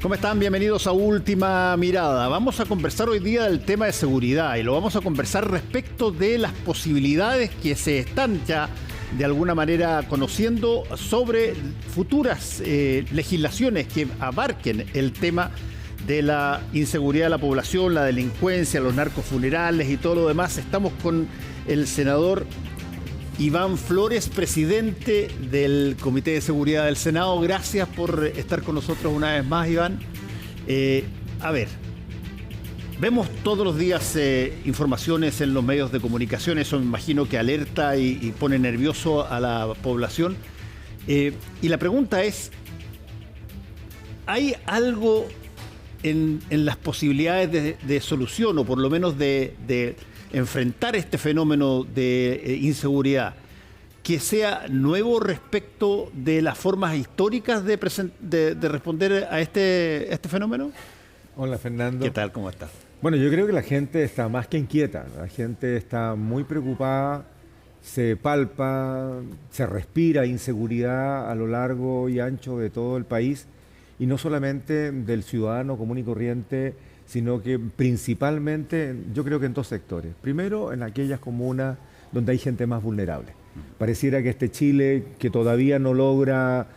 ¿Cómo están? Bienvenidos a Última Mirada. Vamos a conversar hoy día del tema de seguridad y lo vamos a conversar respecto de las posibilidades que se están ya de alguna manera conociendo sobre futuras legislaciones que abarquen el tema de la inseguridad de la población, la delincuencia, los narcofunerales y todo lo demás. Estamos con el senador Iván Flores, presidente del Comité de Seguridad del Senado. Gracias por estar con nosotros una vez más, Iván. Vemos todos los días informaciones en los medios de comunicación. Eso me imagino que alerta y pone nervioso a la población. Y la pregunta es, ¿hay algo en las posibilidades de solución o por lo menos de enfrentar este fenómeno de inseguridad que sea nuevo respecto de las formas históricas de responder a este fenómeno? Hola, Fernando. ¿Qué tal? ¿Cómo estás? Bueno, yo creo que la gente está más que inquieta, la gente está muy preocupada, se palpa, se respira inseguridad a lo largo y ancho de todo el país, y no solamente del ciudadano común y corriente, sino que principalmente yo creo que en dos sectores. Primero, en aquellas comunas donde hay gente más vulnerable. Pareciera que este Chile, que todavía no logra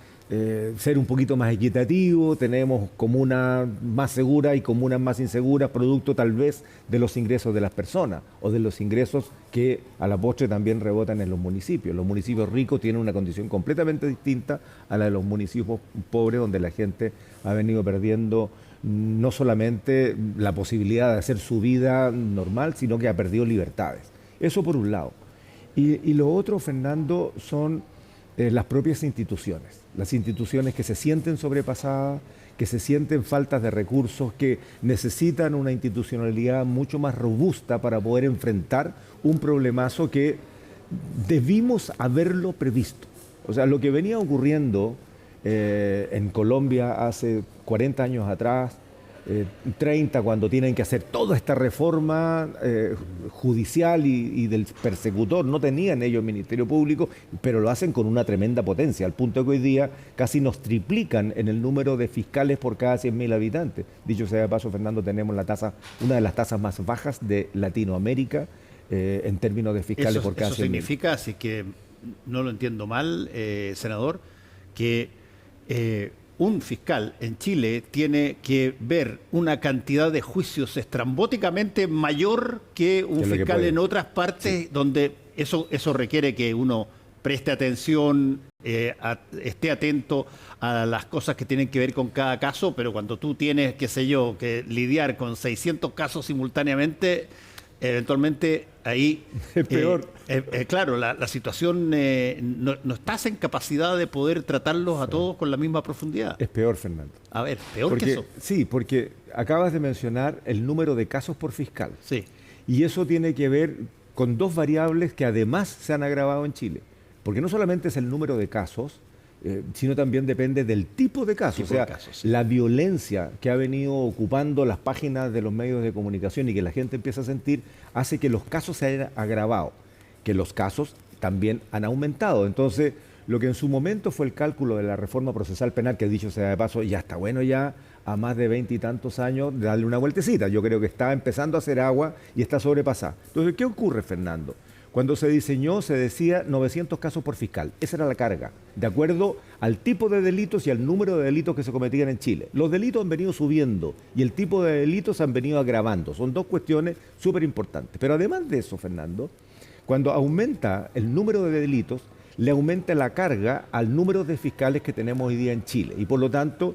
ser un poquito más equitativo, tenemos comunas más seguras y comunas más inseguras, producto tal vez de los ingresos de las personas o de los ingresos que a la postre también rebotan en los municipios. Los municipios ricos tienen una condición completamente distinta a la de los municipios pobres, donde la gente ha venido perdiendo no solamente la posibilidad de hacer su vida normal, sino que ha perdido libertades. Eso por un lado. Y lo otro, Fernando, son las propias instituciones. Las instituciones que se sienten sobrepasadas, que se sienten faltas de recursos, que necesitan una institucionalidad mucho más robusta para poder enfrentar un problemazo que debimos haberlo previsto. O sea, lo que venía ocurriendo en Colombia hace 40 años atrás, 30, cuando tienen que hacer toda esta reforma judicial y del persecutor. No tenían ellos Ministerio Público, pero lo hacen con una tremenda potencia, al punto que hoy día casi nos triplican en el número de fiscales por cada 100.000 habitantes. Dicho sea de paso, Fernando, tenemos una de las tasas más bajas de Latinoamérica en términos de fiscales por cada 100.000. Eso significa, si es que no lo entiendo mal, senador, que un fiscal en Chile tiene que ver una cantidad de juicios estrambóticamente mayor que un fiscal en otras partes, sí, donde eso requiere que uno preste atención, esté atento a las cosas que tienen que ver con cada caso, pero cuando tú tienes, qué sé yo, que lidiar con 600 casos simultáneamente, eventualmente ahí es peor. Claro, la situación no estás en capacidad de poder tratarlos a todos con la misma profundidad. Es peor, Fernando. A ver, peor que eso. Sí, porque acabas de mencionar el número de casos por fiscal. Sí. Y eso tiene que ver con dos variables que además se han agravado en Chile. Porque no solamente es el número de casos, sino también depende del tipo de casos. Sí. La violencia que ha venido ocupando las páginas de los medios de comunicación y que la gente empieza a sentir, hace que los casos se hayan agravado, que los casos también han aumentado. Entonces, lo que en su momento fue el cálculo de la reforma procesal penal, que dicho sea de paso, ya está bueno ya a más de 20 y tantos años de darle una vueltecita. Yo creo que está empezando a hacer agua y está sobrepasada. Entonces, ¿qué ocurre, Fernando? Cuando se diseñó, se decía 900 casos por fiscal. Esa era la carga, de acuerdo al tipo de delitos y al número de delitos que se cometían en Chile. Los delitos han venido subiendo y el tipo de delitos han venido agravando. Son dos cuestiones súper importantes. Pero además de eso, Fernando, cuando aumenta el número de delitos, le aumenta la carga al número de fiscales que tenemos hoy día en Chile. Y por lo tanto,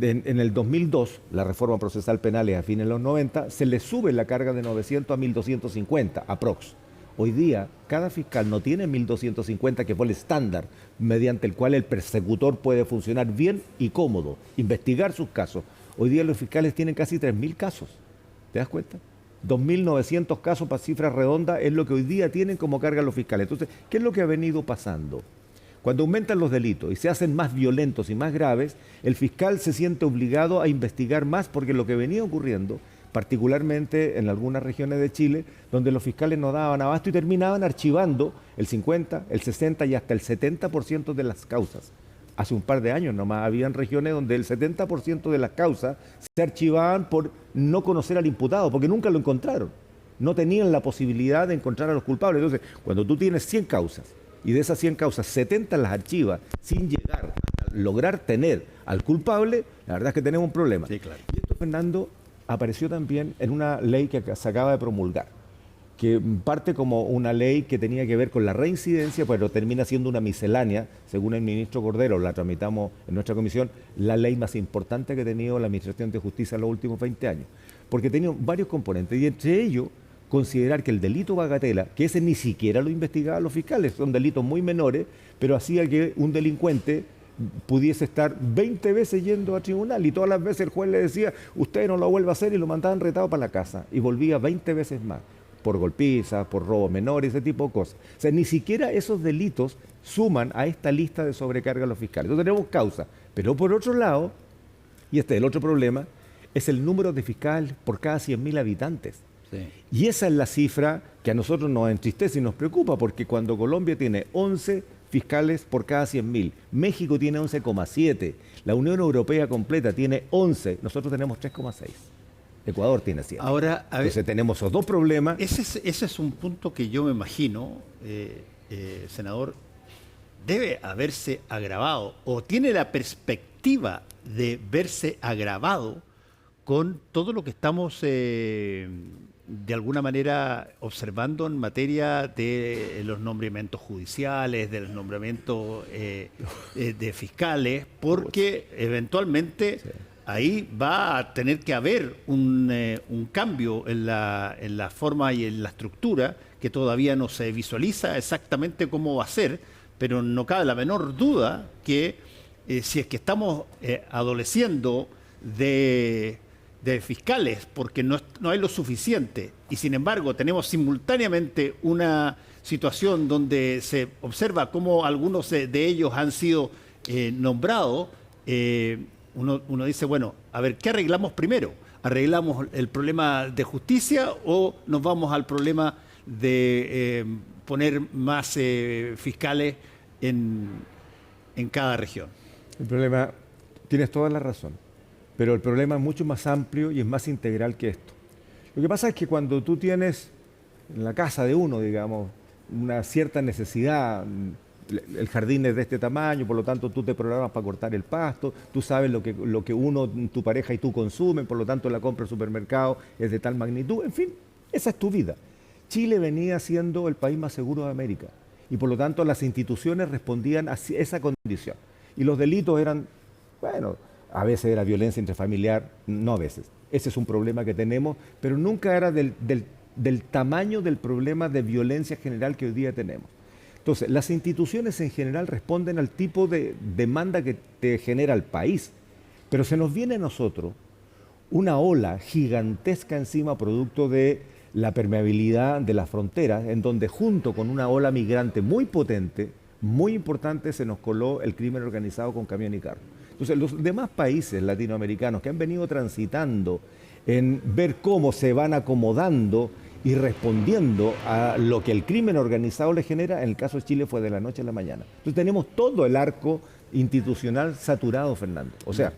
en el 2002, la reforma procesal penal a fines de los 90, se le sube la carga de 900 a 1.250, aprox. Hoy día, cada fiscal no tiene 1.250, que fue el estándar mediante el cual el persecutor puede funcionar bien y cómodo, investigar sus casos. Hoy día los fiscales tienen casi 3.000 casos. ¿Te das cuenta? 2.900 casos para cifras redondas es lo que hoy día tienen como carga los fiscales. Entonces, ¿qué es lo que ha venido pasando? Cuando aumentan los delitos y se hacen más violentos y más graves, el fiscal se siente obligado a investigar más, porque lo que venía ocurriendo, particularmente en algunas regiones de Chile, donde los fiscales no daban abasto y terminaban archivando el 50, el 60 y hasta el 70% de las causas. Hace un par de años nomás habían regiones donde el 70% de las causas se archivaban por no conocer al imputado, porque nunca lo encontraron. No tenían la posibilidad de encontrar a los culpables. Entonces, cuando tú tienes 100 causas y de esas 100 causas 70 las archivas sin llegar a lograr tener al culpable, la verdad es que tenemos un problema. Sí, claro. Y esto, Fernando, apareció también en una ley que se acaba de promulgar, que parte como una ley que tenía que ver con la reincidencia, pero termina siendo una miscelánea, según el ministro Cordero, la tramitamos en nuestra comisión, la ley más importante que ha tenido la Administración de Justicia en los últimos 20 años, porque tenía varios componentes, y entre ellos considerar que el delito bagatela, que ese ni siquiera lo investigaban los fiscales, son delitos muy menores, pero hacía que un delincuente pudiese estar 20 veces yendo a tribunal y todas las veces el juez le decía, usted no lo vuelva a hacer, y lo mandaban retado para la casa, y volvía 20 veces más, por golpizas, por robos menores, ese tipo de cosas. O sea, ni siquiera esos delitos suman a esta lista de sobrecarga a los fiscales. Entonces tenemos causa. Pero por otro lado, y este es el otro problema, es el número de fiscales por cada 100.000 habitantes. Sí. Y esa es la cifra que a nosotros nos entristece y nos preocupa, porque cuando Colombia tiene 11 fiscales por cada 100.000, México tiene 11,7, la Unión Europea completa tiene 11, nosotros tenemos 3,6. Ecuador tiene 7. Ahora, a ver, entonces tenemos esos dos problemas. ese es un punto que yo me imagino, senador, debe haberse agravado o tiene la perspectiva de verse agravado con todo lo que estamos de alguna manera observando en materia de los nombramientos judiciales, de los nombramientos de fiscales, porque eventualmente... Sí. Ahí va a tener que haber un cambio en la forma y en la estructura que todavía no se visualiza exactamente cómo va a ser, pero no cabe la menor duda que si es que estamos adoleciendo de fiscales porque no hay lo suficiente y sin embargo tenemos simultáneamente una situación donde se observa cómo algunos de ellos han sido nombrados, uno dice, bueno, a ver, ¿qué arreglamos primero? ¿Arreglamos el problema de justicia o nos vamos al problema de poner más fiscales en cada región? El problema, tienes toda la razón, pero el problema es mucho más amplio y es más integral que esto. Lo que pasa es que cuando tú tienes en la casa de uno, digamos, una cierta necesidad, el jardín es de este tamaño, por lo tanto tú te programas para cortar el pasto, tú sabes lo que uno, tu pareja y tú consumen, por lo tanto la compra al supermercado es de tal magnitud, en fin, esa es tu vida. Chile venía siendo el país más seguro de América y por lo tanto las instituciones respondían a esa condición. Y los delitos eran, bueno, a veces era violencia intrafamiliar, no a veces. Ese es un problema que tenemos, pero nunca era del tamaño del problema de violencia general que hoy día tenemos. Entonces, las instituciones en general responden al tipo de demanda que te genera el país, pero se nos viene a nosotros una ola gigantesca encima producto de la permeabilidad de las fronteras, en donde junto con una ola migrante muy potente, muy importante, se nos coló el crimen organizado con camión y carro. Entonces, los demás países latinoamericanos que han venido transitando en ver cómo se van acomodando y respondiendo a lo que el crimen organizado le genera, en el caso de Chile fue de la noche a la mañana. Entonces tenemos todo el arco institucional saturado, Fernando. O sea,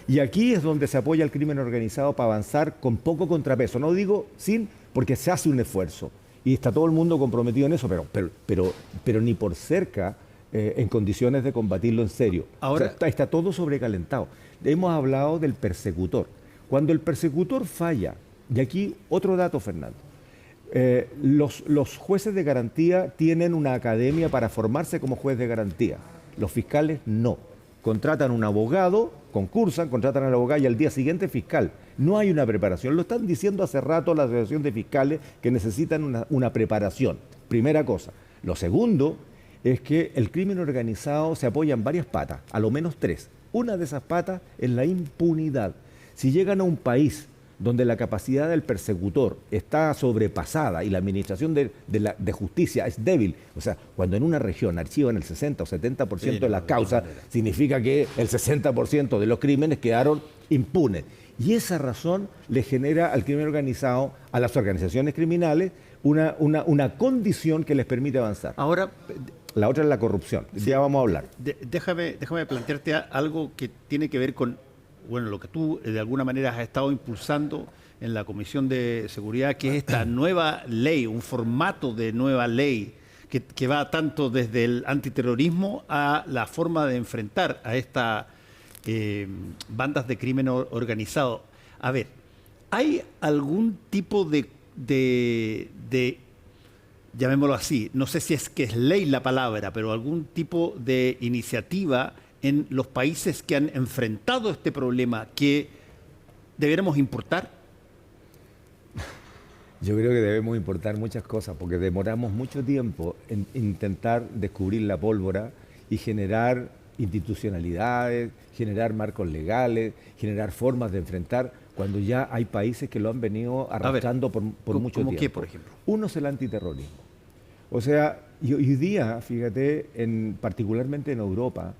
y aquí es donde se apoya el crimen organizado para avanzar con poco contrapeso. No digo sin, porque se hace un esfuerzo. Y está todo el mundo comprometido en eso, pero ni por cerca en condiciones de combatirlo en serio. Ahora, o sea, está todo sobrecalentado. Hemos hablado del persecutor. Cuando el persecutor falla, y aquí otro dato, Fernando, los jueces de garantía tienen una academia para formarse como juez de garantía. Los fiscales no. Contratan un abogado, concursan, contratan al abogado y al día siguiente fiscal. No hay una preparación. Lo están diciendo hace rato la Asociación de Fiscales que necesitan una preparación. Primera cosa. Lo segundo es que el crimen organizado se apoya en varias patas, a lo menos 3. Una de esas patas es la impunidad. Si llegan a un país donde la capacidad del persecutor está sobrepasada y la administración de justicia es débil, o sea, cuando en una región archivan el 60 o 70% de las causas, significa que el 60% de los crímenes quedaron impunes. Y esa razón le genera al crimen organizado, a las organizaciones criminales, una condición que les permite avanzar. Ahora, la otra es la corrupción. Sí, ya vamos a hablar. Déjame plantearte algo que tiene que ver con, bueno, lo que tú de alguna manera has estado impulsando en la Comisión de Seguridad, que es esta nueva ley, un formato de nueva ley que va tanto desde el antiterrorismo a la forma de enfrentar a estas bandas de crimen organizado. A ver, ¿hay algún tipo de, llamémoslo así, no sé si es que es ley la palabra, pero algún tipo de iniciativa en los países que han enfrentado este problema que deberíamos importar? Yo creo que debemos importar muchas cosas porque demoramos mucho tiempo en intentar descubrir la pólvora y generar institucionalidades, generar marcos legales, generar formas de enfrentar cuando ya hay países que lo han venido arrastrando por mucho tiempo. ¿Cómo qué, por ejemplo? Uno es el antiterrorismo. O sea, y hoy día, fíjate, particularmente en Europa,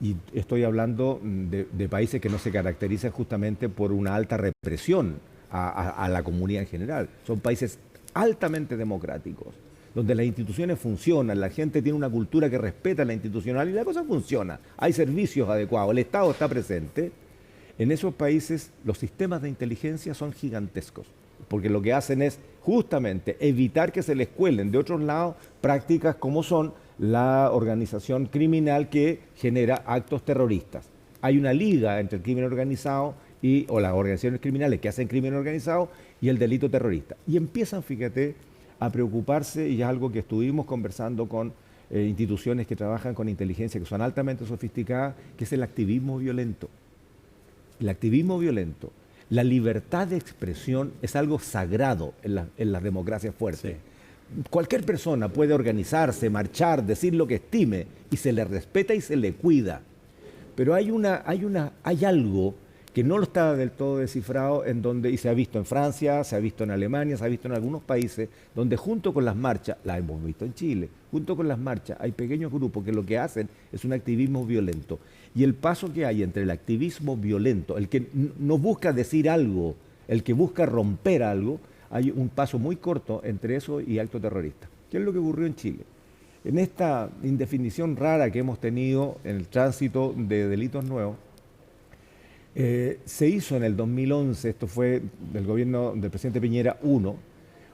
y estoy hablando de países que no se caracterizan justamente por una alta represión a la comunidad en general. Son países altamente democráticos, donde las instituciones funcionan, la gente tiene una cultura que respeta la institucionalidad y la cosa funciona. Hay servicios adecuados, el Estado está presente. En esos países los sistemas de inteligencia son gigantescos, porque lo que hacen es justamente evitar que se les cuelen de otros lados prácticas como son la organización criminal que genera actos terroristas. Hay una liga entre el crimen organizado o las organizaciones criminales que hacen crimen organizado y el delito terrorista. Y empiezan, fíjate, a preocuparse, y es algo que estuvimos conversando con instituciones que trabajan con inteligencia, que son altamente sofisticadas, que es el activismo violento. El activismo violento, la libertad de expresión es algo sagrado en las democracias fuertes. Sí. Cualquier persona puede organizarse, marchar, decir lo que estime, y se le respeta y se le cuida. Pero hay algo que no lo está del todo descifrado, y se ha visto en Francia, se ha visto en Alemania, se ha visto en algunos países, donde junto con las marchas, la hemos visto en Chile, junto con las marchas hay pequeños grupos que lo que hacen es un activismo violento. Y el paso que hay entre el activismo violento, el que no busca decir algo, el que busca romper algo, hay un paso muy corto entre eso y acto terrorista. ¿Qué es lo que ocurrió en Chile? En esta indefinición rara que hemos tenido en el tránsito de delitos nuevos, se hizo en el 2011, esto fue del gobierno del presidente Piñera 1,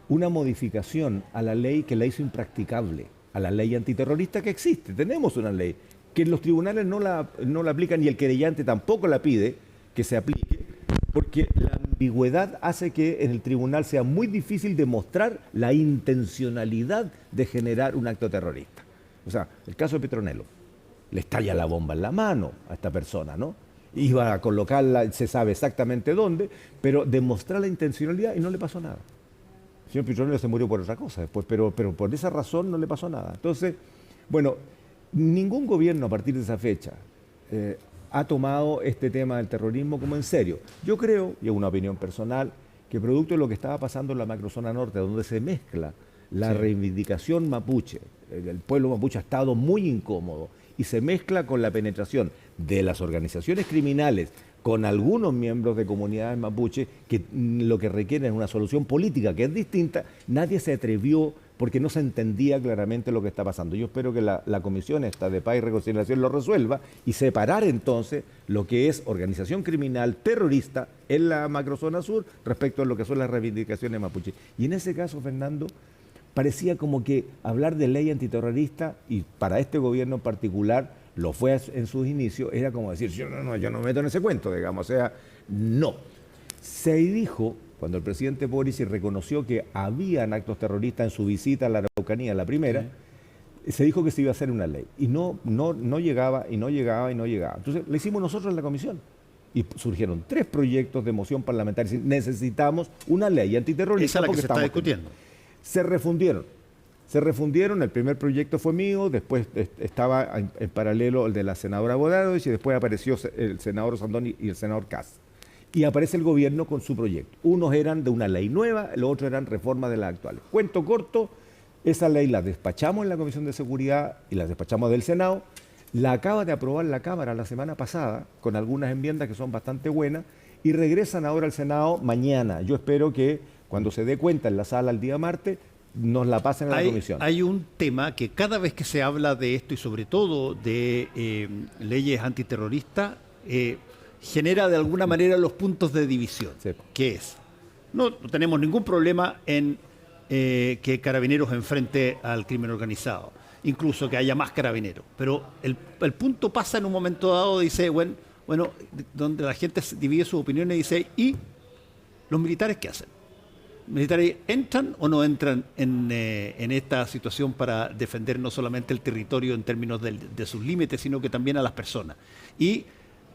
una modificación a la ley que la hizo impracticable, a la ley antiterrorista que existe. Tenemos una ley que los tribunales no la aplican y el querellante tampoco la pide que se aplique, porque la ambigüedad hace que en el tribunal sea muy difícil demostrar la intencionalidad de generar un acto terrorista. O sea, el caso de Petronelo, le estalla la bomba en la mano a esta persona, ¿no? Iba a colocarla, se sabe exactamente dónde, pero demostrar la intencionalidad y no le pasó nada. El señor Petronelo se murió por otra cosa después, pero por esa razón no le pasó nada. Entonces, bueno, ningún gobierno a partir de esa fecha ha tomado este tema del terrorismo como en serio. Yo creo, y es una opinión personal, que producto de lo que estaba pasando en la macrozona norte, donde se mezcla la reivindicación mapuche, el pueblo mapuche ha estado muy incómodo, y se mezcla con la penetración de las organizaciones criminales con algunos miembros de comunidades mapuche que lo que requieren es una solución política que es distinta. Nadie se atrevió porque no se entendía claramente lo que está pasando. Yo espero que la comisión esta de paz y reconciliación lo resuelva y separar entonces lo que es organización criminal terrorista en la macrozona sur respecto a lo que son las reivindicaciones mapuche. Y en ese caso, Fernando, parecía como que hablar de ley antiterrorista, y para este gobierno en particular lo fue en sus inicios, era como decir, yo no me meto en ese cuento, digamos. O sea, no. Se dijo, cuando el presidente Boric reconoció que habían actos terroristas en su visita a la Araucanía, la primera, se dijo que se iba a hacer una ley. Y no llegaba, y no llegaba, y no llegaba. Entonces, lo hicimos nosotros en la comisión. Y surgieron 3 proyectos de moción parlamentaria. Necesitamos una ley antiterrorista. Esa es la que se está discutiendo. Se refundieron, el primer proyecto fue mío, después estaba en paralelo el de la senadora Bodanovich y después apareció el senador Sandón y el senador Kass. Y aparece el gobierno con su proyecto. Unos eran de una ley nueva, los otros eran reformas de las actuales. Cuento corto, esa ley la despachamos en la Comisión de Seguridad y la despachamos del Senado. La acaba de aprobar la Cámara la semana pasada con algunas enmiendas que son bastante buenas y regresan ahora al Senado mañana. Yo espero que cuando se dé cuenta en la sala el día martes, nos la pasen a la comisión. Hay un tema que cada vez que se habla de esto y sobre todo de leyes antiterroristas, genera de alguna manera los puntos de división, Sí. que es, no tenemos ningún problema en que Carabineros enfrente al crimen organizado, incluso que haya más carabineros, pero el punto pasa en un momento dado, dice, bueno, donde la gente divide sus opiniones y dice, ¿y los militares qué hacen? ¿Militares entran o no entran en esta situación para defender no solamente el territorio en términos de sus límites, sino que también a las personas? Y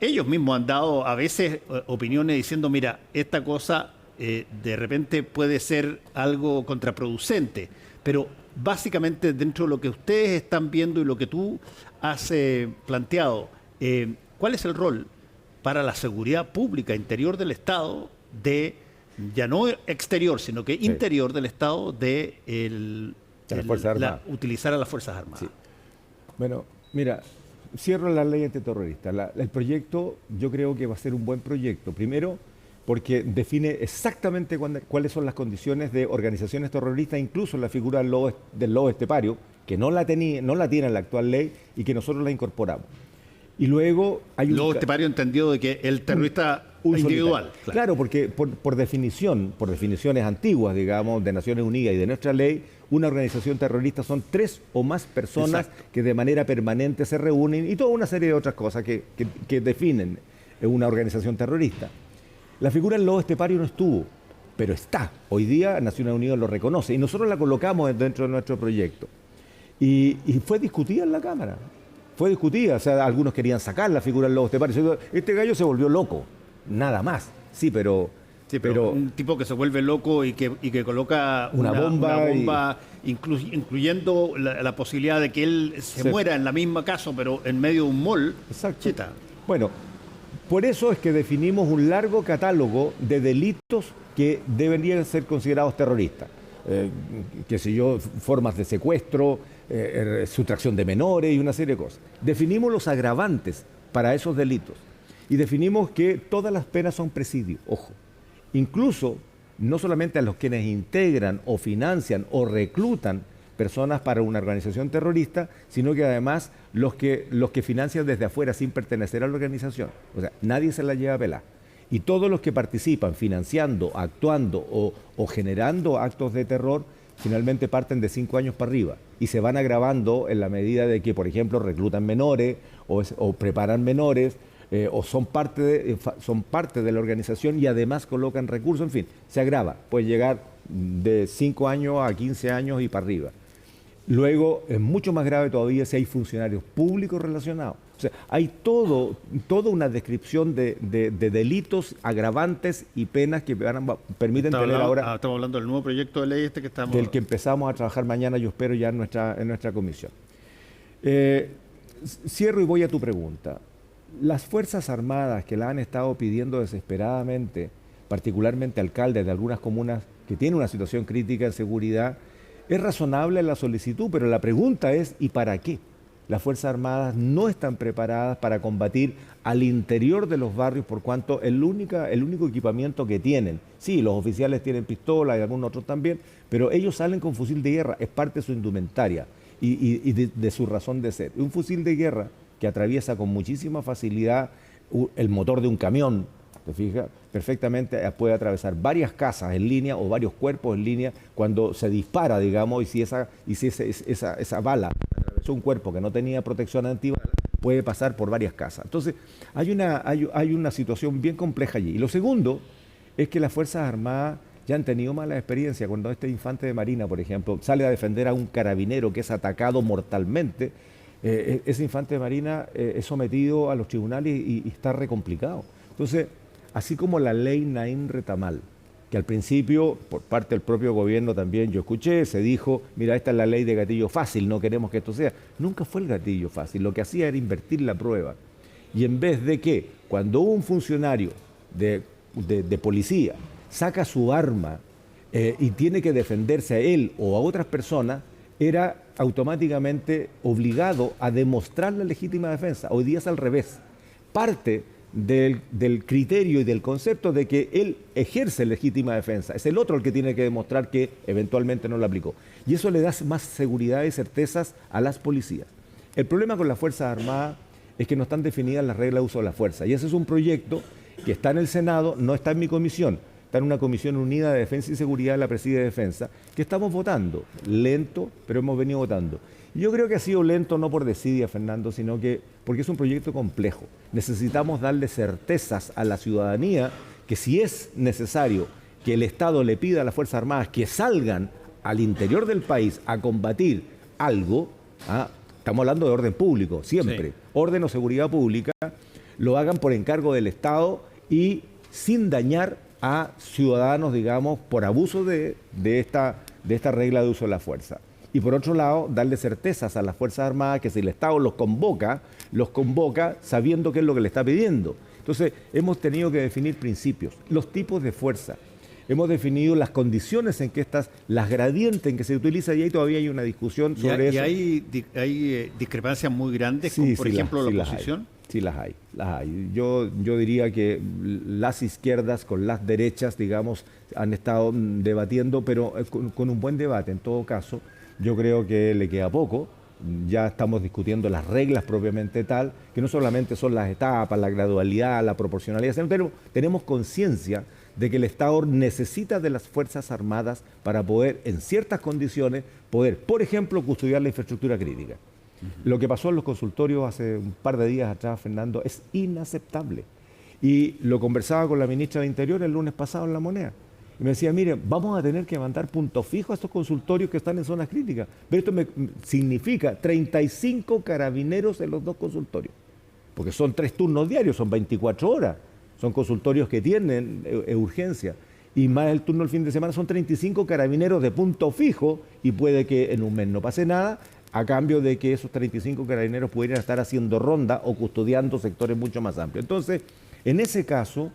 ellos mismos han dado a veces opiniones diciendo, mira, esta cosa de repente puede ser algo contraproducente, pero básicamente dentro de lo que ustedes están viendo y lo que tú has planteado, ¿cuál es el rol para la seguridad pública interior del Estado ya no exterior, sino que interior del Estado utilizar a las Fuerzas Armadas? Sí. Bueno, mira, cierro la ley antiterrorista. El proyecto yo creo que va a ser un buen proyecto. Primero, porque define exactamente cuáles son las condiciones de organizaciones terroristas, incluso la figura del lobo estepario, que no la tiene en la actual ley y que nosotros la incorporamos. Y luego hay un... Lobo estepario entendido de que el terrorista individual. Claro, porque por definiciones antiguas, digamos, de Naciones Unidas y de nuestra ley, una organización terrorista son 3 o más personas que de manera permanente se reúnen y toda una serie de otras cosas que definen una organización terrorista. La figura del lobo estepario no estuvo, pero está. Hoy día Naciones Unidas lo reconoce y nosotros la colocamos dentro de nuestro proyecto. Y fue discutida en la Cámara. Fue discutida, o sea, algunos querían sacar la figura del lobo estepario. Este gallo se volvió loco, nada más. Sí, pero un tipo que se vuelve loco y que coloca una bomba incluyendo la posibilidad de que él se muera en la misma caso, pero en medio de un mall. Exacto. Cheta. Bueno, por eso es que definimos un largo catálogo de delitos que deberían ser considerados terroristas. Qué sé yo, formas de secuestro, sustracción de menores y una serie de cosas. Definimos los agravantes para esos delitos y definimos que todas las penas son presidio, ojo. Incluso, no solamente a los quienes integran o financian o reclutan personas para una organización terrorista, sino que además los que financian desde afuera sin pertenecer a la organización. O sea, nadie se la lleva a pelar. Y todos los que participan financiando, actuando o generando actos de terror, finalmente parten de 5 años para arriba y se van agravando en la medida de que, por ejemplo, reclutan menores o preparan menores o son parte de la organización y además colocan recursos, en fin, se agrava. Puede llegar de 5 años a 15 años y para arriba. Luego, es mucho más grave todavía si hay funcionarios públicos relacionados. O sea, hay toda una descripción de delitos, agravantes y penas que permiten tener ahora... Estamos hablando del nuevo proyecto de ley del que empezamos a trabajar mañana, yo espero, ya en nuestra comisión. Cierro y voy a tu pregunta. Las Fuerzas Armadas que la han estado pidiendo desesperadamente, particularmente alcaldes de algunas comunas que tienen una situación crítica en seguridad, es razonable la solicitud, pero la pregunta es, ¿y para qué? Las Fuerzas Armadas no están preparadas para combatir al interior de los barrios por cuanto el único equipamiento que tienen, sí, los oficiales tienen pistola y algunos otros también, pero ellos salen con fusil de guerra, es parte de su indumentaria y de su razón de ser. Un fusil de guerra que atraviesa con muchísima facilidad el motor de un camión, ¿te fijas? Perfectamente puede atravesar varias casas en línea o varios cuerpos en línea cuando se dispara, digamos, y si esa bala atravesó un cuerpo que no tenía protección antibala, puede pasar por varias casas. Entonces, hay una situación bien compleja allí. Y lo segundo es que las Fuerzas Armadas ya han tenido malas experiencias. Cuando este infante de Marina, por ejemplo, sale a defender a un carabinero que es atacado mortalmente, ese infante de Marina es sometido a los tribunales y está re complicado. Entonces, así como la ley Naim Retamal, que al principio, por parte del propio gobierno también yo escuché, se dijo, mira, esta es la ley de gatillo fácil, no queremos que esto sea. Nunca fue el gatillo fácil, lo que hacía era invertir la prueba. Y en vez de que, cuando un funcionario de policía saca su arma y tiene que defenderse a él o a otras personas, era automáticamente obligado a demostrar la legítima defensa. Hoy día es al revés. Parte del criterio y del concepto de que él ejerce legítima defensa. Es el otro el que tiene que demostrar que eventualmente no lo aplicó. Y eso le da más seguridad y certezas a las policías. El problema con las Fuerzas Armadas es que no están definidas las reglas de uso de la fuerza. Y ese es un proyecto que está en el Senado, no está en mi comisión, está en una comisión unida de defensa y seguridad, la preside Defensa, que estamos votando. Lento, pero hemos venido votando. Y yo creo que ha sido lento no por desidia, Fernando, sino que porque es un proyecto complejo. Necesitamos darle certezas a la ciudadanía que si es necesario que el Estado le pida a las Fuerzas Armadas que salgan al interior del país a combatir algo, estamos hablando de orden público, siempre, sí, orden o seguridad pública, lo hagan por encargo del Estado y sin dañar a ciudadanos, digamos, por abuso de esta regla de uso de la fuerza. Y por otro lado, darle certezas a las Fuerzas Armadas que si el Estado los convoca sabiendo qué es lo que le está pidiendo. Entonces, hemos tenido que definir principios, los tipos de fuerza. Hemos definido las condiciones en que las gradientes en que se utiliza, y ahí todavía hay una discusión sobre eso. ¿Y hay discrepancias muy grandes, como por ejemplo la oposición? Sí, las hay. Yo diría que las izquierdas con las derechas, digamos, han estado debatiendo, pero con un buen debate en todo caso. Yo creo que le queda poco. Ya estamos discutiendo las reglas propiamente tal, que no solamente son las etapas, la gradualidad, la proporcionalidad, pero tenemos conciencia de que el Estado necesita de las Fuerzas Armadas para poder, en ciertas condiciones, por ejemplo, custodiar la infraestructura crítica. Lo que pasó en los consultorios hace un par de días atrás, Fernando, es inaceptable. Y lo conversaba con la ministra de Interior el lunes pasado en La Moneda. Y me decía, mire, vamos a tener que mandar puntos fijos a estos consultorios que están en zonas críticas. Pero esto significa 35 carabineros en los dos consultorios. Porque son 3 turnos diarios, son 24 horas. Son consultorios que tienen urgencia. Y más el turno el fin de semana, son 35 carabineros de punto fijo y puede que en un mes no pase nada, a cambio de que esos 35 carabineros pudieran estar haciendo ronda o custodiando sectores mucho más amplios. Entonces, en ese caso,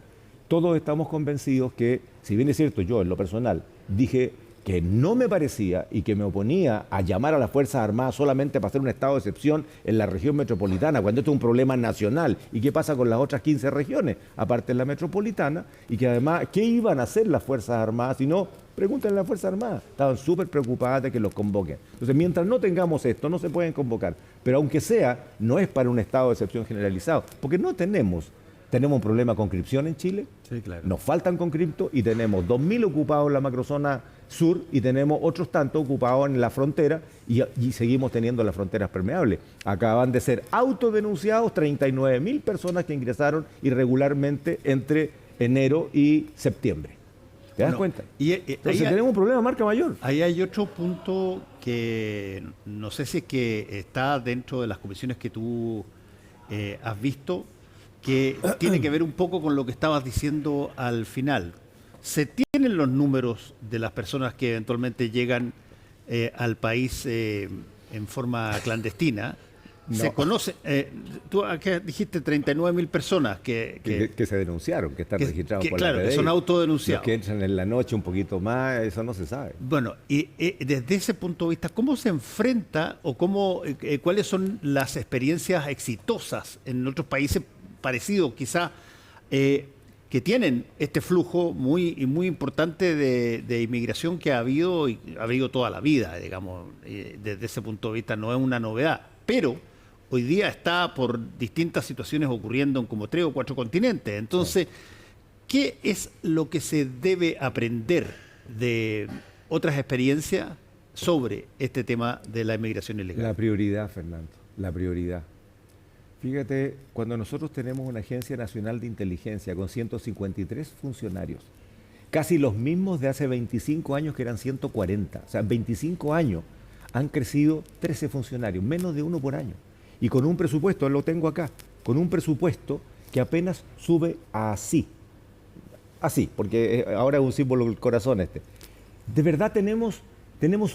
todos estamos convencidos que, si bien es cierto, yo en lo personal dije que no me parecía y que me oponía a llamar a las Fuerzas Armadas solamente para hacer un estado de excepción en la región metropolitana, cuando esto es un problema nacional. ¿Y qué pasa con las otras 15 regiones, aparte de la metropolitana? Y que además, ¿qué iban a hacer las Fuerzas Armadas? Si no, pregúntenle a las Fuerzas Armadas. Estaban súper preocupadas de que los convoquen. Entonces, mientras no tengamos esto, no se pueden convocar. Pero aunque sea, no es para un estado de excepción generalizado, porque no tenemos un problema con conscripción en Chile, sí, claro. Nos faltan conscriptos y tenemos 2.000 ocupados en la macrozona sur y tenemos otros tantos ocupados en la frontera y seguimos teniendo las fronteras permeables. Acaban de ser autodenunciados 39.000 personas que ingresaron irregularmente entre enero y septiembre. ¿Te das cuenta? Entonces tenemos un problema de marca mayor. Ahí hay otro punto que no sé si es que está dentro de las comisiones que tú has visto, que tiene que ver un poco con lo que estabas diciendo al final. ¿Se tienen los números de las personas que eventualmente llegan al país en forma clandestina? No. Se conoce, tú acá dijiste 39.000 personas que se denunciaron, que están registrados por la PDI. Claro, que son autodenunciados. Los que entran en la noche un poquito más, eso no se sabe. Bueno, y desde ese punto de vista, ¿cómo se enfrenta o cuáles son las experiencias exitosas en otros países parecidos, quizá, que tienen este flujo muy importante de inmigración que ha habido toda la vida, digamos, desde ese punto de vista no es una novedad, pero hoy día está por distintas situaciones ocurriendo en como 3 o 4 continentes. Entonces, ¿qué es lo que se debe aprender de otras experiencias sobre este tema de la inmigración ilegal? La prioridad, Fernando, la prioridad. Fíjate, cuando nosotros tenemos una Agencia Nacional de Inteligencia con 153 funcionarios, casi los mismos de hace 25 años que eran 140, o sea, en 25 años han crecido 13 funcionarios, menos de uno por año. Y con un presupuesto, lo tengo acá, con un presupuesto que apenas sube así, porque ahora es un símbolo del corazón este. De verdad tenemos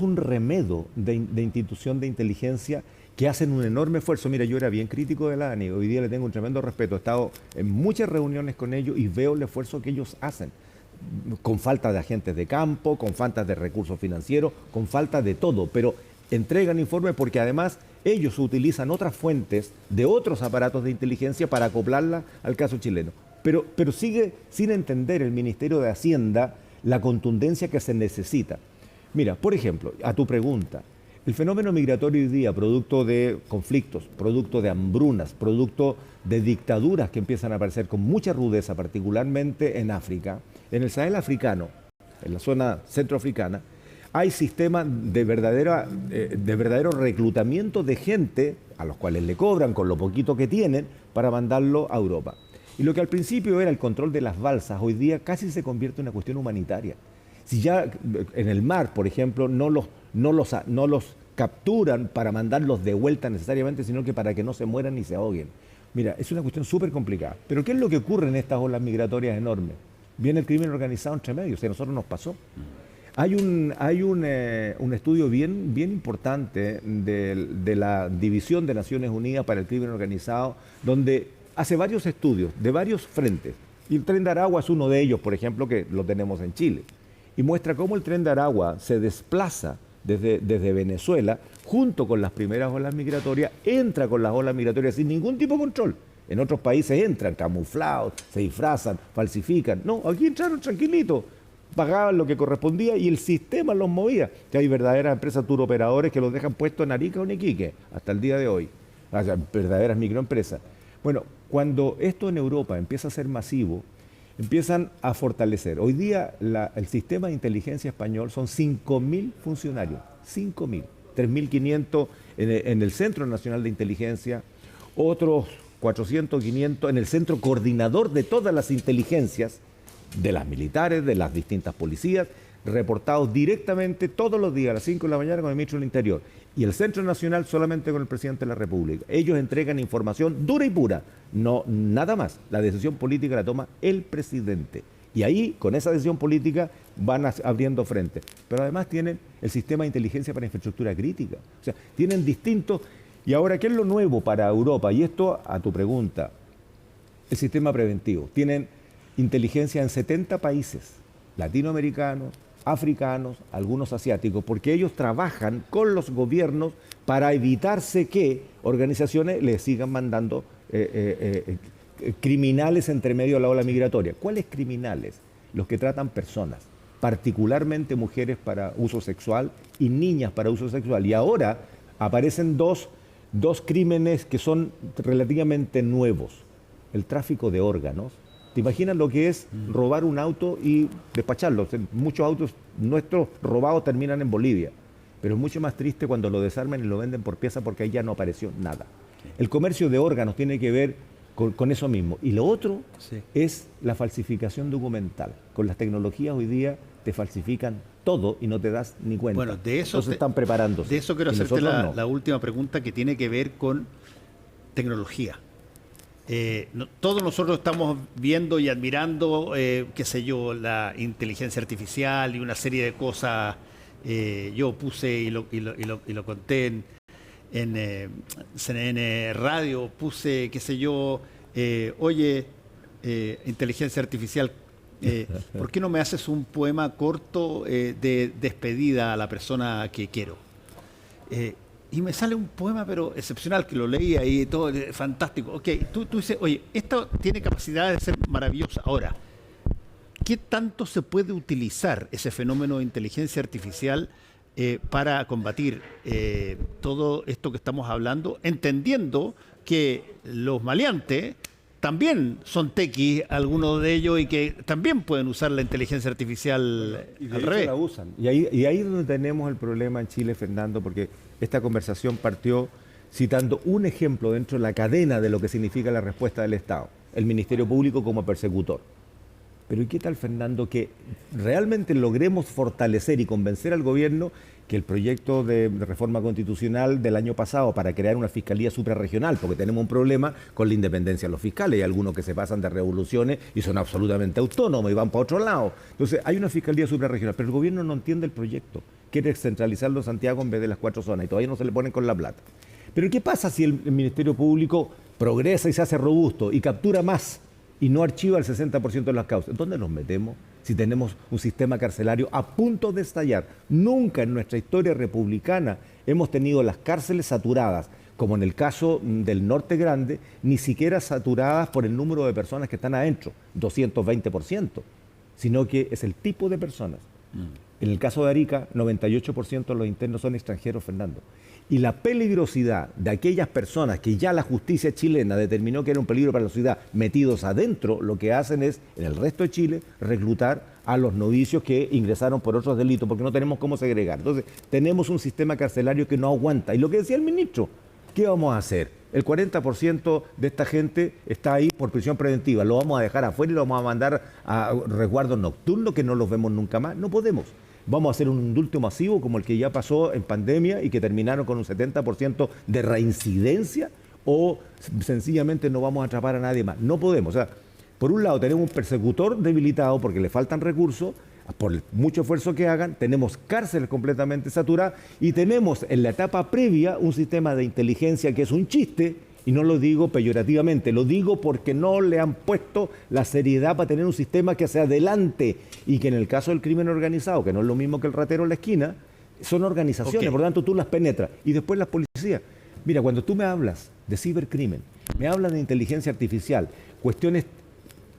un remedo de institución de inteligencia que hacen un enorme esfuerzo. Mira, yo era bien crítico de la ANI, hoy día le tengo un tremendo respeto, he estado en muchas reuniones con ellos y veo el esfuerzo que ellos hacen, con falta de agentes de campo, con falta de recursos financieros, con falta de todo, pero entregan informes porque además ellos utilizan otras fuentes de otros aparatos de inteligencia para acoplarla al caso chileno. Pero sigue sin entender el Ministerio de Hacienda la contundencia que se necesita. Mira, por ejemplo, a tu pregunta, el fenómeno migratorio hoy día, producto de conflictos, producto de hambrunas, producto de dictaduras que empiezan a aparecer con mucha rudeza, particularmente en África, en el Sahel africano, en la zona centroafricana, hay sistemas de verdadero reclutamiento de gente a los cuales le cobran con lo poquito que tienen para mandarlo a Europa. Y lo que al principio era el control de las balsas, hoy día casi se convierte en una cuestión humanitaria. Si ya en el mar, por ejemplo, no los capturan para mandarlos de vuelta necesariamente, sino que para que no se mueran ni se ahoguen. Mira, es una cuestión súper complicada. Pero ¿qué es lo que ocurre en estas olas migratorias enormes? Viene el crimen organizado entre medio, o sea, a nosotros nos pasó. Hay un estudio bien importante de la División de Naciones Unidas para el Crimen Organizado, donde hace varios estudios de varios frentes. Y el Tren de Aragua es uno de ellos, por ejemplo, que lo tenemos en Chile. Y muestra cómo el Tren de Aragua se desplaza desde Venezuela, junto con las primeras olas migratorias, entra con las olas migratorias sin ningún tipo de control. En otros países entran camuflados, se disfrazan, falsifican. No, aquí entraron tranquilitos, pagaban lo que correspondía y el sistema los movía. Que hay verdaderas empresas turoperadores que los dejan puestos en Arica o en Iquique, hasta el día de hoy. O sea, verdaderas microempresas. Bueno, cuando esto en Europa empieza a ser masivo, empiezan a fortalecer. Hoy día el sistema de inteligencia español son 5.000 funcionarios, 5.000, 3.500 en el Centro Nacional de Inteligencia, otros 400, 500 en el Centro Coordinador de todas las inteligencias, de las militares, de las distintas policías, reportados directamente todos los días a las 5 de la mañana con el ministro del Interior. Y el Centro Nacional solamente con el presidente de la República. Ellos entregan información dura y pura, no nada más. La decisión política la toma el presidente. Y ahí, con esa decisión política, van abriendo frente. Pero además tienen el sistema de inteligencia para infraestructura crítica. O sea, tienen distintos... Y ahora, ¿qué es lo nuevo para Europa? Y esto, a tu pregunta, el sistema preventivo. Tienen inteligencia en 70 países, latinoamericanos, africanos, algunos asiáticos, porque ellos trabajan con los gobiernos para evitarse que organizaciones les sigan mandando criminales entre medio de la ola migratoria. ¿Cuáles criminales? Los que tratan personas, particularmente mujeres para uso sexual y niñas para uso sexual. Y ahora aparecen dos crímenes que son relativamente nuevos. El tráfico de órganos. ¿Te imaginas lo que es robar un auto y despacharlo? Muchos autos nuestros robados terminan en Bolivia, pero es mucho más triste cuando lo desarman y lo venden por pieza porque ahí ya no apareció nada. El comercio de órganos tiene que ver con eso mismo. Y lo otro es la falsificación documental. Con las tecnologías hoy día te falsifican todo y no te das ni cuenta. Bueno, de eso entonces están preparándose. De eso quiero hacerte la última pregunta que tiene que ver con tecnología. Todos nosotros estamos viendo y admirando, qué sé yo, la inteligencia artificial y una serie de cosas. Yo puse y lo conté en CNN Radio, puse, qué sé yo, inteligencia artificial, ¿por qué no me haces un poema corto de despedida a la persona que quiero? Y me sale un poema, pero excepcional, que lo leí ahí, todo fantástico. Ok, tú dices, oye, esto tiene capacidad de ser maravillosa. Ahora, ¿qué tanto se puede utilizar ese fenómeno de inteligencia artificial para combatir todo esto que estamos hablando, entendiendo que los maleantes también son tequis, algunos de ellos, y que también pueden usar la inteligencia artificial al revés? La usan. Y ahí es donde tenemos el problema en Chile, Fernando, porque esta conversación partió citando un ejemplo dentro de la cadena de lo que significa la respuesta del Estado, el Ministerio Público como persecutor. Pero ¿y qué tal, Fernando, que realmente logremos fortalecer y convencer al gobierno que el proyecto de reforma constitucional del año pasado para crear una fiscalía suprarregional, porque tenemos un problema con la independencia de los fiscales, hay algunos que se pasan de revoluciones y son absolutamente autónomos y van para otro lado. Entonces hay una fiscalía suprarregional, pero el gobierno no entiende el proyecto, quiere centralizarlo en Santiago en vez de las 4 zonas y todavía no se le ponen con la plata. Pero ¿qué pasa si el Ministerio Público progresa y se hace robusto y captura más y no archiva el 60% de las causas? ¿Dónde nos metemos? si tenemos un sistema carcelario a punto de estallar. Nunca en nuestra historia republicana hemos tenido las cárceles saturadas, como en el caso del Norte Grande, ni siquiera saturadas por el número de personas que están adentro, 220%, sino que es el tipo de personas. En el caso de Arica, 98% de los internos son extranjeros, Fernando. Y la peligrosidad de aquellas personas que ya la justicia chilena determinó que era un peligro para la sociedad, metidos adentro, lo que hacen es, en el resto de Chile, reclutar a los novicios que ingresaron por otros delitos, porque no tenemos cómo segregar. Entonces, tenemos un sistema carcelario que no aguanta. Y lo que decía el ministro, ¿qué vamos a hacer? El 40% de esta gente está ahí por prisión preventiva. ¿Lo vamos a dejar afuera y lo vamos a mandar a resguardos nocturnos que no los vemos nunca más? No podemos. Vamos a hacer un indulto masivo como el que ya pasó en pandemia y que terminaron con un 70% de reincidencia, o sencillamente no vamos a atrapar a nadie más. No podemos. O sea, por un lado tenemos un persecutor debilitado porque le faltan recursos, por mucho esfuerzo que hagan, tenemos cárceles completamente saturadas y tenemos en la etapa previa un sistema de inteligencia que es un chiste, y no lo digo peyorativamente, lo digo porque no le han puesto la seriedad para tener un sistema que hacia adelante, y que en el caso del crimen organizado, que no es lo mismo que el ratero en la esquina, son organizaciones, por lo tanto tú las penetras. Y después las policías. Mira, cuando tú me hablas de cibercrimen, me hablas de inteligencia artificial, cuestiones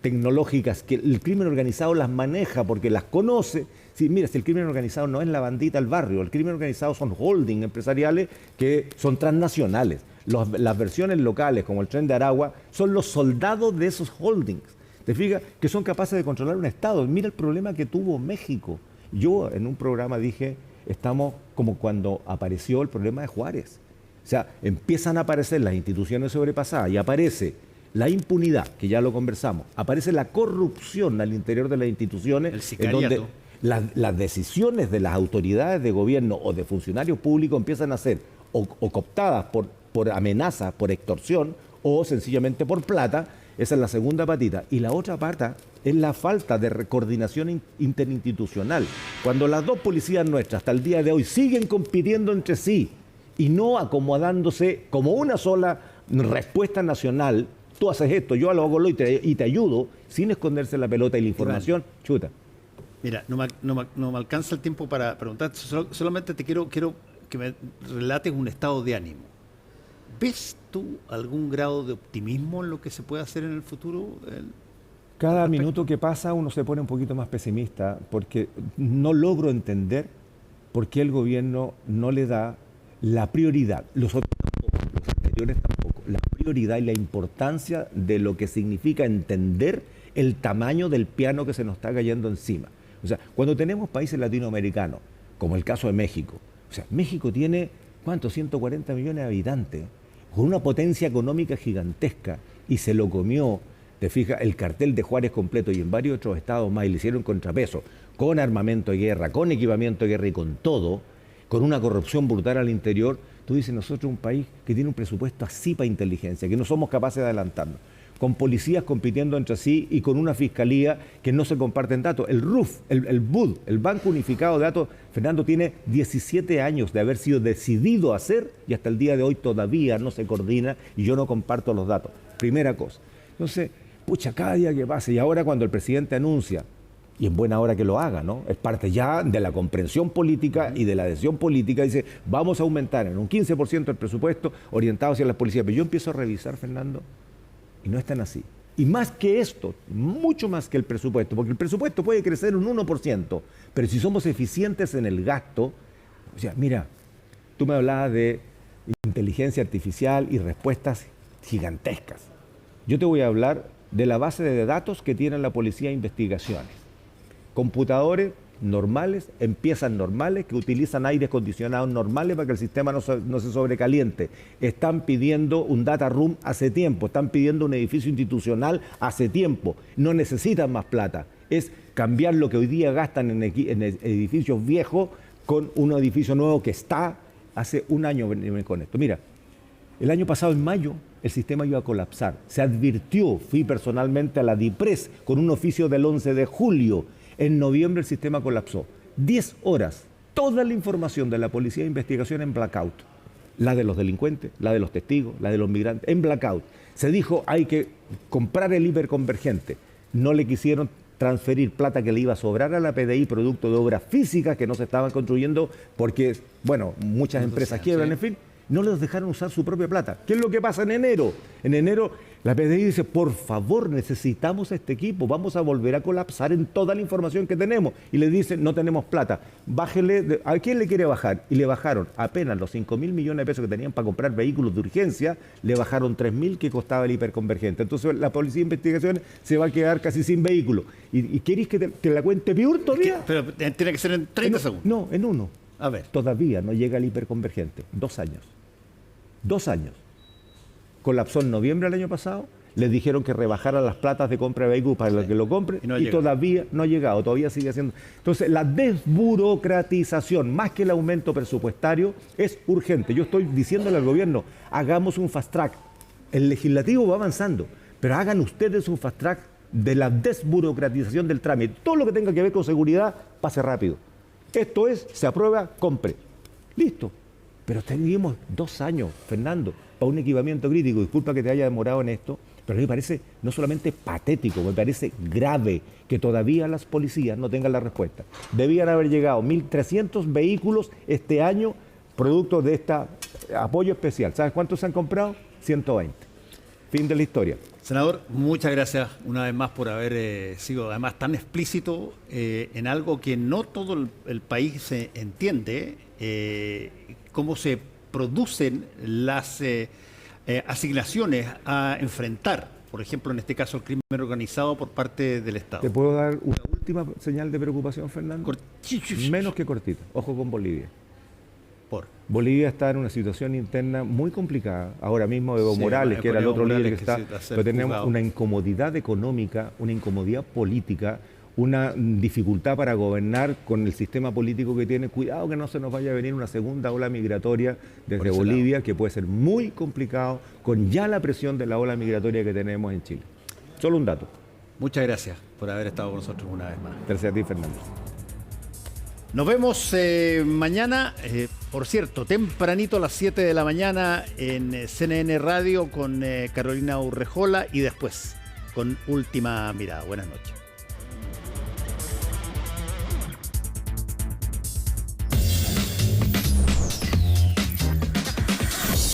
tecnológicas que el crimen organizado las maneja porque las conoce. Sí, mira, si el crimen organizado no es la bandita del barrio, el crimen organizado son holding empresariales que son transnacionales. Las versiones locales, como el Tren de Aragua, son los soldados de esos holdings. ¿Te fijas? Que son capaces de controlar un Estado. Mira el problema que tuvo México. Yo en un programa dije, estamos como cuando apareció el problema de Juárez. O sea, empiezan a aparecer las instituciones sobrepasadas y aparece la impunidad, que ya lo conversamos, aparece la corrupción al interior de las instituciones, en donde las decisiones de las autoridades de gobierno o de funcionarios públicos empiezan a ser o cooptadas por amenazas, por extorsión, o sencillamente por plata. Esa es la segunda patita. Y la otra pata es la falta de coordinación interinstitucional. Cuando las dos policías nuestras hasta el día de hoy siguen compitiendo entre sí y no acomodándose como una sola respuesta nacional, tú haces esto, yo lo hago lo y te ayudo, sin esconderse la pelota y la información, Iván, chuta. Mira, no me alcanza el tiempo para preguntar, solamente te quiero que me relates un estado de ánimo. ¿Ves tú algún grado de optimismo en lo que se puede hacer en el futuro? Cada minuto que pasa uno se pone un poquito más pesimista, porque no logro entender por qué el gobierno no le da la prioridad, los otros tampoco, los anteriores tampoco, la prioridad y la importancia de lo que significa entender el tamaño del piano que se nos está cayendo encima. O sea, cuando tenemos países latinoamericanos, como el caso de México, o sea, México tiene, ¿cuánto? 140 millones de habitantes, con una potencia económica gigantesca, y se lo comió, te fijas, el cartel de Juárez completo, y en varios otros estados más, y le hicieron contrapeso, con armamento de guerra, con equipamiento de guerra y con todo, con una corrupción brutal al interior. Tú dices, nosotros un país que tiene un presupuesto así para inteligencia, que no somos capaces de adelantarnos, con policías compitiendo entre sí y con una fiscalía que no se comparten datos. El RUF, el BUD, el Banco Unificado de Datos, Fernando, tiene 17 años de haber sido decidido a hacer y hasta el día de hoy todavía no se coordina y yo no comparto los datos. Primera cosa. Entonces, pucha, cada día que pase, y ahora cuando el presidente anuncia, y en buena hora que lo haga, ¿no? Es parte ya de la comprensión política y de la decisión política. Dice, vamos a aumentar en un 15% el presupuesto orientado hacia las policías. Pero yo empiezo a revisar, Fernando, y no es tan así. Y más que esto, mucho más que el presupuesto, porque el presupuesto puede crecer un 1%, pero si somos eficientes en el gasto, o sea, mira, tú me hablabas de inteligencia artificial y respuestas gigantescas. Yo te voy a hablar de la base de datos que tiene la Policía de Investigaciones. Computadores normales, empiezan normales, que utilizan aires acondicionados normales para que el sistema no se sobrecaliente. Están pidiendo un data room hace tiempo, están pidiendo un edificio institucional hace tiempo. No necesitan más plata. Es cambiar lo que hoy día gastan en edificios viejos con un edificio nuevo que está hace un año con esto. Mira, el año pasado, en mayo, el sistema iba a colapsar. Se advirtió, fui personalmente a la DIPRES con un oficio del 11 de julio. En noviembre el sistema colapsó. 10 horas, toda la información de la Policía de Investigación en blackout. La de los delincuentes, la de los testigos, la de los migrantes, en blackout. Se dijo, hay que comprar el hiperconvergente. No le quisieron transferir plata que le iba a sobrar a la PDI producto de obras físicas que no se estaban construyendo porque, bueno, muchas empresas quiebran, en fin, no les dejaron usar su propia plata. ¿Qué es lo que pasa en enero? En enero la PDI dice, por favor, necesitamos este equipo, vamos a volver a colapsar en toda la información que tenemos. Y le dicen, no tenemos plata, bájele, ¿a quién le quiere bajar? Y le bajaron apenas los 5.000 millones de pesos que tenían para comprar vehículos de urgencia, le bajaron 3.000 que costaba el hiperconvergente. Entonces la Policía de Investigaciones se va a quedar casi sin vehículos. ¿Y queréis que te la cuente peor todavía? Pero tiene que ser en 30 segundos. No, en uno. A ver. Todavía no llega el hiperconvergente. 2 años. 2 años. Colapsó en noviembre del año pasado, les dijeron que rebajaran las platas de compra de vehículos para los que lo compren y todavía no ha llegado, todavía sigue haciendo. Entonces, la desburocratización, más que el aumento presupuestario, es urgente. Yo estoy diciéndole al gobierno, hagamos un fast track. El legislativo va avanzando, pero hagan ustedes un fast track de la desburocratización del trámite. Todo lo que tenga que ver con seguridad, pase rápido. Esto es, se aprueba, compre. Listo. Pero teníamos 2 años, Fernando, para un equipamiento crítico. Disculpa que te haya demorado en esto, pero a mí me parece no solamente patético, me parece grave que todavía las policías no tengan la respuesta. Debían haber llegado 1.300 vehículos este año, producto de este apoyo especial. ¿Sabes cuántos se han comprado? 120. Fin de la historia. Senador, muchas gracias una vez más por haber sido además tan explícito en algo que no todo el país entiende, cómo se producen las asignaciones a enfrentar, por ejemplo, en este caso, el crimen organizado por parte del Estado. ¿Te puedo dar una última señal de preocupación, Fernando? Menos que cortita. Ojo con Bolivia. Bolivia está en una situación interna muy complicada. Ahora mismo Evo Morales, que era el otro líder que está, pero tenemos una incomodidad económica, una incomodidad política, una dificultad para gobernar con el sistema político que tiene. Cuidado que no se nos vaya a venir una segunda ola migratoria desde Bolivia, que puede ser muy complicado con ya la presión de la ola migratoria que tenemos en Chile. Solo un dato. Muchas gracias por haber estado con nosotros una vez más. Gracias a ti, Fernando. Nos vemos mañana, por cierto, tempranito a las 7 de la mañana en CNN Radio con Carolina Urrejola y después con Última Mirada. Buenas noches.